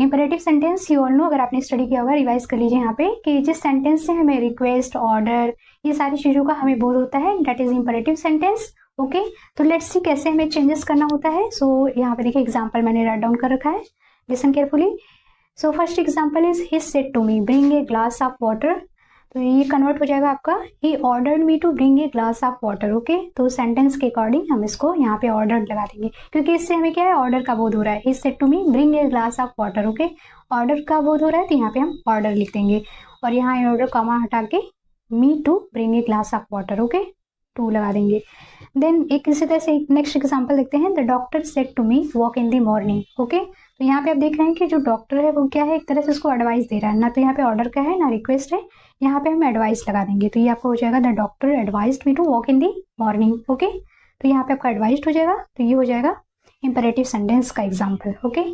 Imperative sentence you all know, अगर आपने study किया होगा रिवाइज कर लीजिए यहाँ पे कि जिस सेंटेंस से हमें रिक्वेस्ट, ऑर्डर, ये सारी चीजों का हमें बोध होता है, that is imperative sentence. Okay, तो लेट्स सी कैसे हमें चेंजेस करना होता है। सो यहाँ पे देखिए एग्जाम्पल मैंने राइट डाउन कर रखा है, listen carefully. So first example is he said to me bring a glass of water. तो ये कन्वर्ट हो जाएगा आपका he ordered me to bring a glass of water. Okay, तो सेंटेंस के अकॉर्डिंग हम इसको यहाँ पे ऑर्डर लगा देंगे, क्योंकि इससे हमें क्या है, ऑर्डर का बोध हो रहा है। He said to me bring a glass of water. Okay, order का बोध हो रहा है तो यहाँ पे हम ऑर्डर लिख देंगे, और यहाँ ऑर्डर कॉमा हटा के me to bring a glass of water. Okay, to लगा देंगे। देन एक इसी तरह से नेक्स्ट एग्जाम्पल देखते हैं। The doctor said to me walk in the morning. Okay, तो यहाँ पे आप देख रहे हैं कि जो डॉक्टर है वो क्या है, एक तरह से उसको एडवाइस दे रहा है, ना तो यहाँ पे ऑर्डर का है ना रिक्वेस्ट है, यहाँ पे हम एडवाइस लगा देंगे। तो ये आपको हो जाएगा the doctor advised me to walk in the morning. Okay, तो यहाँ पे आपका एडवाइज्ड हो जाएगा, तो ये हो जाएगा इंपेरेटिव सेंटेंस का एग्जाम्पल। ओके,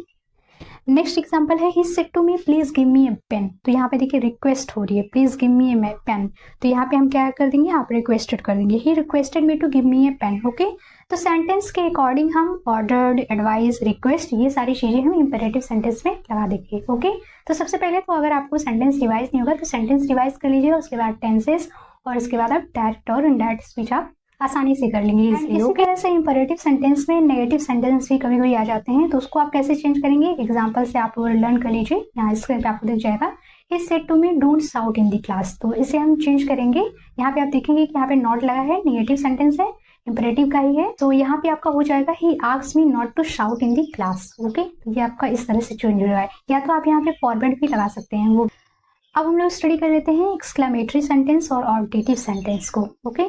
नेक्स्ट एग्जाम्पल है he said to me please give me a pen. तो यहाँ पे देखिए रिक्वेस्ट हो रही है, please give me a pen, तो यहाँ पे हम क्या कर देंगे, आप रिक्वेस्टेड कर देंगे, he requested me to give me a pen. Okay, तो सेंटेंस के अकॉर्डिंग हम ऑर्डर्ड, एडवाइस, रिक्वेस्ट, ये सारी चीजें हम इंपेरेटिव सेंटेंस में लगा देंगे। ओके, तो सबसे पहले तो अगर आपको सेंटेंस रिवाइज नहीं होगा तो सेंटेंस रिवाइज कर लीजिएगा, उसके बाद टेंसेस, और इसके बाद आप डायरेक्ट और इनडायरेक्ट स्पीच आप आसानी से कर लेंगे इजीली। इसी तरह से इंपेरेटिव सेंटेंस में नेगेटिव सेंटेंस भी कभी कभी आ जाते हैं, तो उसको आप कैसे चेंज करेंगे, एग्जांपल से आप लर्न कर लीजिए। यहाँ स्क्रीन पे आपको दिख जाएगा he said to me don't shout in the class. तो इसे हम चेंज करेंगे, यहाँ पे आप देखेंगे कि यहाँ पे नॉट लगा है, नेगेटिव सेंटेंस है, इंपेरेटिव का ही है, तो यहाँ पे आपका हो जाएगा he asks me not to shout in the class. Okay, तो ये आपका इस तरह से चेंज हो रहा है, या तो आप यहाँ पे फॉरवर्ड भी लगा सकते हैं वो। अब हम लोग स्टडी कर लेते हैं एक्सक्लेमेटरी सेंटेंस और ऑब्जेक्टिव सेंटेंस को। ओके,